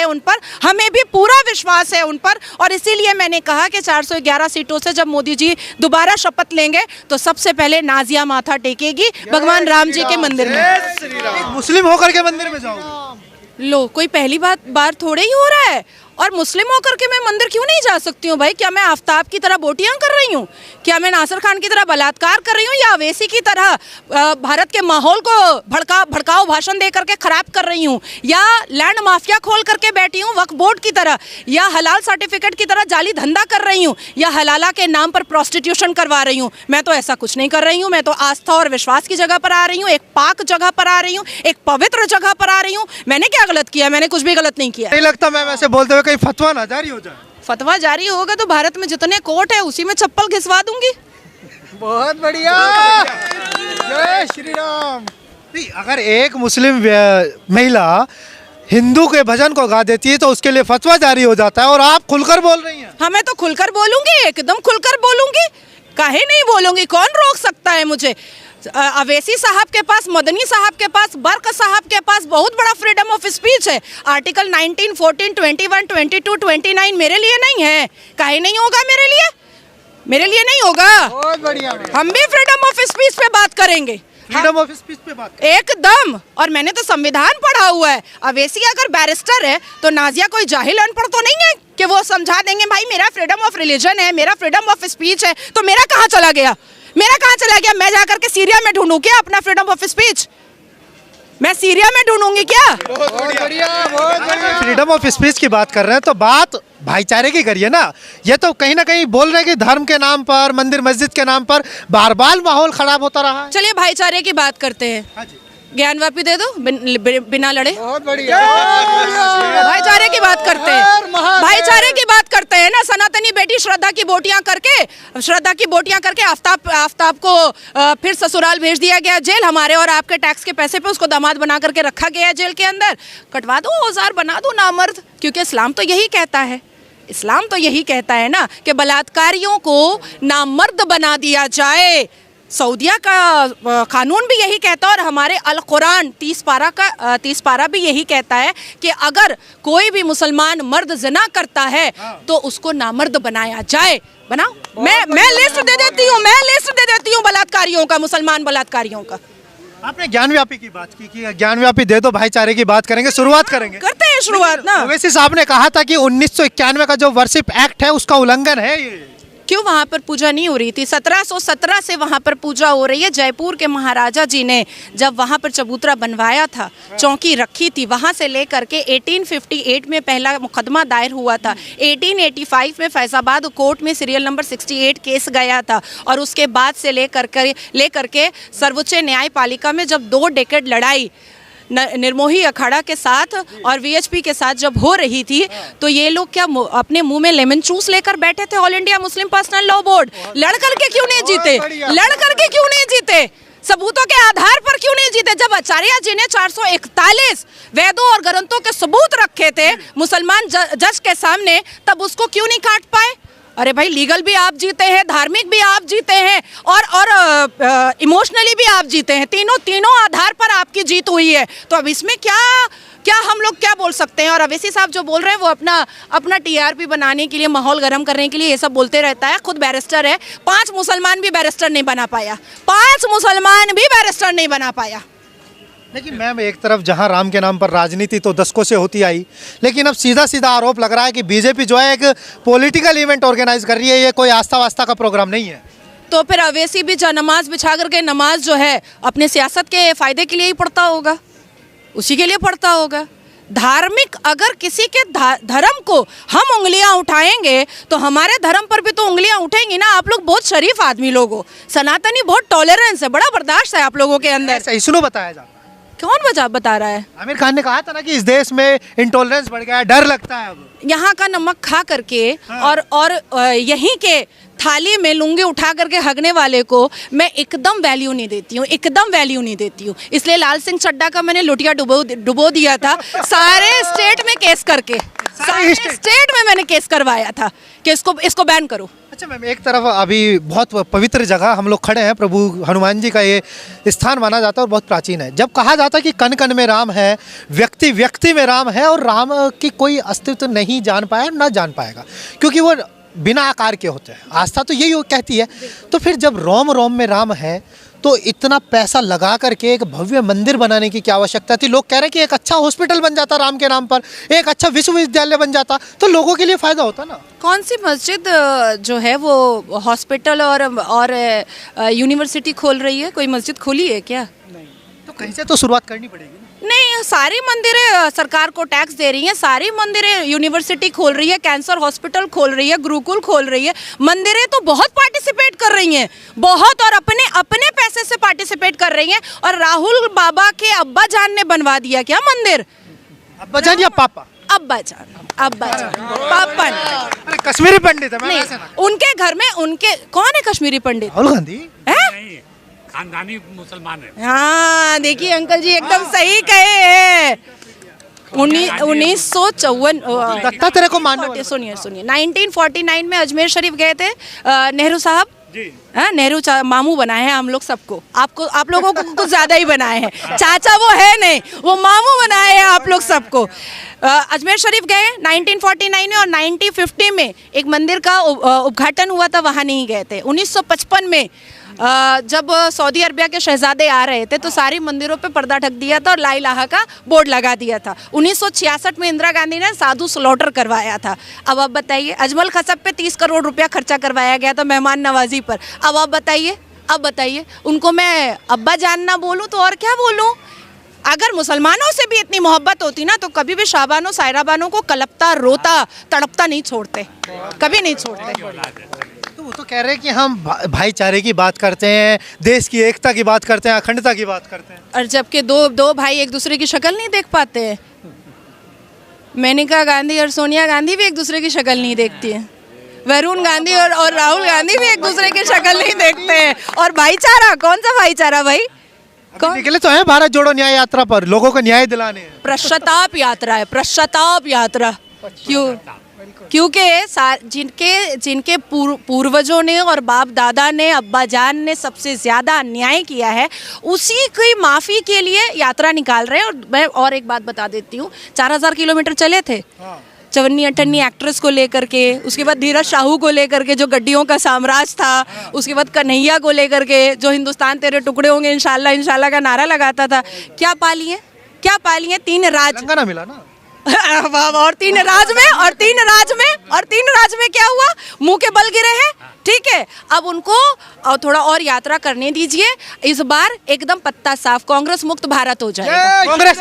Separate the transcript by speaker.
Speaker 1: है उन पर, हमें भी पूरा विश्वास है उन पर। और इसीलिए मैंने कहा कि 411 सीटों से जब मोदी जी दोबारा शपथ लेंगे तो सबसे पहले नाजिया माथा टेकेगी भगवान राम जी के मंदिर में।
Speaker 2: मुस्लिम होकर के मंदिर में जाओगे?
Speaker 1: लो, कोई पहली बार थोड़े ही हो रहा है। और मुस्लिम होकर के मैं मंदिर क्यों नहीं जा सकती हूँ भाई? क्या मैं आफ्ताब की तरह बोटियां कर रही हूँ? क्या मैं नासिर खान की तरह बलात्कार कर रही हूँ, या अवैसी की तरह भारत के माहौल को भड़काऊ भाषण दे करके खराब कर रही हूँ, या लैंड माफिया खोल करके बैठी हूँ वक्फ बोर्ड की तरह, या हलाल सर्टिफिकेट की तरह जाली धंधा कर रही हूँ, या हलाला के नाम पर प्रोस्टिट्यूशन करवा रही हूँ? मैं तो ऐसा कुछ नहीं कर रही हूँ। मैं तो आस्था और विश्वास की जगह पर आ रही हूँ, एक पाक जगह पर आ रही हूँ, एक पवित्र जगह पर आ रही हूँ। मैंने क्या गलत किया? मैंने कुछ भी गलत नहीं किया।
Speaker 2: नहीं लगता मैम ऐसे बोलते हुए कहीं फतवा ना जारी हो जाए?
Speaker 1: फतवा जारी होगा तो भारत में जितने कोर्ट है उसी में चप्पल घिसवा दूंगी।
Speaker 2: बहुत बढ़िया, जय श्री राम। नहीं, अगर एक मुस्लिम महिला हिंदू के भजन को गा देती है तो उसके लिए फतवा जारी हो जाता है, और आप खुलकर बोल रही हैं।
Speaker 1: हाँ, मैं तो खुलकर बोलूंगी, एकदम खुलकर बोलूंगी। काहे नहीं बोलूंगी? कौन रोक सकता है मुझे? अवैसी साहब के पास, मदनी साहब के पास, बर्क साहब के पास बहुत बड़ा फ्रीडम ऑफ स्पीच है। आर्टिकल 19, 14, 21, 22, 29 मेरे लिए नहीं है। काहे नहीं होगा मेरे लिए? मेरे लिए नहीं होगा।
Speaker 2: बहुत बढ़िया।
Speaker 1: हम भी फ्रीडम ऑफ स्पीच पे बात करेंगे,
Speaker 2: फ्रीडम ऑफ स्पीच पे बात
Speaker 1: एकदम। और मैंने तो संविधान पढ़ा हुआ है। अवैसी अगर बैरिस्टर है तो नाजिया कोई जाहिल अनपढ़ तो नहीं है कि वो समझा देंगे भाई मेरा फ्रीडम ऑफ रिलीजन है, मेरा फ्रीडम ऑफ स्पीच है। तो मेरा कहाँ चला गया? मेरा कहाँ चला गया? मैं जाकर के सीरिया में ढूंढूं क्या अपना फ्रीडम ऑफ स्पीच? मैं सीरिया में ढूंढूंगी क्या?
Speaker 2: बहुत बढ़िया, बहुत बढ़िया। फ्रीडम ऑफ स्पीच की बात कर रहे हैं तो बात भाईचारे की करिए ना। ये तो कहीं ना कहीं बोल रहे हैं कि धर्म के नाम पर, मंदिर मस्जिद के नाम पर बार बार माहौल खराब होता रहा है।
Speaker 1: चलिए भाईचारे की बात करते हैं।
Speaker 2: हाँ जी।
Speaker 1: ज्ञानवापी दे दो बिना लड़े।
Speaker 2: बहुत बढ़िया।
Speaker 1: भाईचारे की बात करते हैं, भाईचारे की बात करते हैं ना। सनातनी बेटी श्रद्धा की बोटियां करके आफ्ताब को फिर ससुराल भेज दिया गया जेल। हमारे और आपके टैक्स के पैसे पे उसको दामाद बना करके रखा गया जेल के अंदर। कटवा दो औजार, बना दो नामर्द, क्योंकि इस्लाम तो यही कहता है। इस्लाम तो यही कहता है ना कि बलात्कारियों को नामर्द बना दिया जाए। सऊदिया का कानून भी यही कहता है, और हमारे अल कुरान 30 पारा भी यही कहता है कि अगर कोई भी मुसलमान मर्द ज़िना करता है तो उसको नामर्द बनाया जाए। बनाओ, मैं लिस्ट दे देती हूँ बलात्कारियों का, मुसलमान बलात्कारियों का।
Speaker 2: आपने ज्ञानव्यापी की बात की कि ज्ञानव्यापी दे दो, भाईचारे की बात करेंगे, शुरुआत करेंगे।
Speaker 1: करते हैं शुरुआत ना।
Speaker 2: ओवैसी साहब ने कहा था कि 1991 का जो वर्शिप एक्ट है उसका उल्लंघन है ये।
Speaker 1: क्यों वहाँ पर पूजा नहीं हो रही थी? 1717 से वहाँ पर पूजा हो रही है। जयपुर के महाराजा जी ने जब वहाँ पर चबूतरा बनवाया था, चौकी रखी थी, वहाँ से लेकर के 1858 में पहला मुकदमा दायर हुआ था। 1885 में फैजाबाद कोर्ट में सीरियल नंबर 68 केस गया था। और उसके बाद से लेकर के सर्वोच्च न्यायपालिका में जब 2 डेकेड लड़ाई निर्मोही अखाड़ा के साथ और वीएचपी के साथ जब हो रही थी, तो ये लोग क्या अपने मुंह में लेमन जूस लेकर बैठे थे? All India Muslim personal law board लड़ करके क्यों नहीं जीते? लड़ करके क्यों नहीं जीते? सबूतों के आधार पर क्यों नहीं जीते? जब आचार्य जी ने 441 वेदों और ग्रंथों के सबूत रखे थे मुसलमान जज के सामने, तब उसको क्यों नहीं काट पाए? अरे भाई, लीगल भी आप जीते हैं, धार्मिक भी आप जीते हैं, और इमोशनली भी आप जीते हैं। तीनों आधार पर आपकी जीत हुई है। तो अब इसमें क्या हम लोग क्या बोल सकते हैं? और अवैसी साहब जो बोल रहे हैं वो अपना टीआरपी बनाने के लिए, माहौल गर्म करने के लिए ये सब बोलते रहता है। खुद बैरिस्टर है, 5 मुसलमान भी बैरिस्टर नहीं बना पाया। 5 मुसलमान भी बैरिस्टर नहीं बना पाया।
Speaker 2: लेकिन मैम, एक तरफ जहां राम के नाम पर राजनीति तो दशकों से होती आई, लेकिन अब सीधा सीधा आरोप लग रहा है कि बीजेपी जो है एक पॉलिटिकल इवेंट ऑर्गेनाइज कर रही है, ये कोई आस्था वास्ता का प्रोग्राम नहीं है।
Speaker 1: तो फिर अवैसी भी नमाज बिछा करके नमाज जो है अपने सियासत के फायदे के लिए ही पढ़ता होगा, उसी के लिए पढ़ता होगा। धार्मिक अगर किसी के धर्म को हम उंगलियां उठाएंगे तो हमारे धर्म पर भी तो उंगलियां उठेंगी ना। आप लोग बहुत शरीफ आदमी लोग हो, सनातनी बहुत टॉलरेंस है, बड़ा बर्दाश्त है आप लोगों के अंदर।
Speaker 2: सही सुनो, बताया जाता है।
Speaker 1: कौन बता रहा है?
Speaker 2: आमिर खान ने कहा था ना कि इस देश में इंटॉलरेंस बढ़ गया है, डर लगता है अब।
Speaker 1: यहाँ का नमक खा करके और यहीं के थाली में लुंगी उठा करके हगने वाले को मैं एकदम वैल्यू नहीं देती हूँ, एकदम वैल्यू नहीं देती हूँ। इसलिए लाल सिंह चड्ढा का मैंने लुटिया डुबो दिया था। सारे स्टेट में केस करके, सारे स्टेट में मैंने केस करवाया था कि इसको बैन करो।
Speaker 2: अच्छा मैम, एक तरफ अभी बहुत पवित्र जगह हम लोग खड़े हैं, प्रभु हनुमान जी का ये स्थान माना जाता है और बहुत प्राचीन है। जब कहा जाता है कि कण कण में राम है, व्यक्ति व्यक्ति में राम है, और राम की कोई अस्तित्व नहीं जान पाया, ना जान पाएगा, क्योंकि वो बिना आकार के होते हैं। आस्था तो यही कहती है। तो फिर जब रोम रोम में राम है, तो इतना पैसा लगा करके एक भव्य मंदिर बनाने की क्या आवश्यकता थी? लोग कह रहे हैं कि एक अच्छा हॉस्पिटल बन जाता राम के नाम पर, एक अच्छा विश्वविद्यालय बन जाता, तो लोगों के लिए फायदा होता ना।
Speaker 1: कौन सी मस्जिद जो है वो हॉस्पिटल और यूनिवर्सिटी खोल रही है? कोई मस्जिद खोली है क्या?
Speaker 2: नहीं। तो कहीं से तो शुरुआत करनी पड़ेगी ना।
Speaker 1: नहीं, सारी मंदिरें सरकार को टैक्स दे रही हैं, सारी मंदिरें यूनिवर्सिटी खोल रही है, कैंसर हॉस्पिटल खोल रही है, गुरुकुल खोल रही है। मंदिरें तो बहुत पार्टिसिपेट कर रही हैं, बहुत, और अपने अपने पैसे से पार्टिसिपेट कर रही हैं। और राहुल बाबा के अब्बा जान ने बनवा दिया क्या मंदिर?
Speaker 2: अब्बा जान या पापा?
Speaker 1: अब्बा जान, पापा ने।
Speaker 2: अरे कश्मीरी पंडित है,
Speaker 1: नहीं, उनके घर में उनके कौन है कश्मीरी पंडित?
Speaker 2: राहुल गांधी
Speaker 1: है?
Speaker 3: खानदानी मुसलमान है।
Speaker 1: हाँ, देखिए अंकल जी एकदम सही कहे हैं। 1954
Speaker 2: लगता तेरे को मानने
Speaker 1: सुनिए 1949 में अजमेर शरीफ गए थे नेहरू साहब। हाँ, नेहरू मामू बनाए हैं हम लोग सबको, आप लोगों को कुछ ज्यादा ही बनाए हैं। चाचा वो है नहीं, वो मामू बनाए हैं आप लोग सबको। अजमेर शरीफ गए 1949 में, और 1950 में एक मंदिर का उद्घाटन हुआ था, वहाँ नहीं गए थे। 1955 में जब सऊदी अरबिया के शहजादे आ रहे थे, तो सारी मंदिरों पे पर्दा ढक दिया था और ला इलाहा का बोर्ड लगा दिया था। 1966 में इंदिरा गांधी ने साधु स्लॉटर करवाया था। अब आप बताइए, अजमल खसब पे 30 करोड़ रुपया खर्चा करवाया गया था मेहमान नवाजी पर। अब आप बताइए उनको मैं अब्बा जान ना बोलूँ तो और क्या बोलूँ? अगर मुसलमानों से भी इतनी मोहब्बत होती ना, तो कभी भी शाबानो सायरा बानो को कलपता, रोता, तड़पता नहीं छोड़ते, कभी नहीं छोड़ते।
Speaker 2: तो वो तो कह रहे हैं कि हम भाईचारे की बात करते हैं, देश की एकता की बात करते हैं, अखंडता की बात करते हैं,
Speaker 1: और जबकि दो भाई एक दूसरे की शक्ल नहीं देख पाते हैं। मेनका गांधी और सोनिया गांधी भी एक दूसरे की शक्ल नहीं देखती है। वरुण गांधी और राहुल गांधी भी एक दूसरे की शक्ल नहीं देखते हैं। और भाईचारा, कौन सा भाईचारा भाई?
Speaker 2: कौन निकले तो हैं भारत जोड़ो न्याय यात्रा पर, लोगों को न्याय दिलाने हैं।
Speaker 1: पश्चाताप यात्रा है, पश्चाताप यात्रा। क्योंकि जिनके पूर्वजों ने और बाप दादा ने, अब्बा जान ने सबसे ज्यादा अन्याय किया है, उसी की माफी के लिए यात्रा निकाल रहे हैं। और मैं और एक बात बता देती हूँ, 4000 किलोमीटर चले थे चवन्नी अठन्नी एक्ट्रेस को लेकर के, उसके बाद धीरज शाहू को लेकर के जो गड्डियों का साम्राज्य था, उसके बाद कन्हैया को लेकर के जो हिंदुस्तान तेरे टुकड़े होंगे इंशाल्लाह इंशाल्लाह का नारा लगाता था। क्या पाली है? 3 राज
Speaker 2: ना मिला ना।
Speaker 1: और तीन राज में क्या हुआ? मुंह के बल गिरे हैं। ठीक है, अब उनको थोड़ा और यात्रा करने दीजिए। इस बार एकदम पत्ता साफ, कांग्रेस मुक्त भारत हो जाएगा।
Speaker 2: कांग्रेस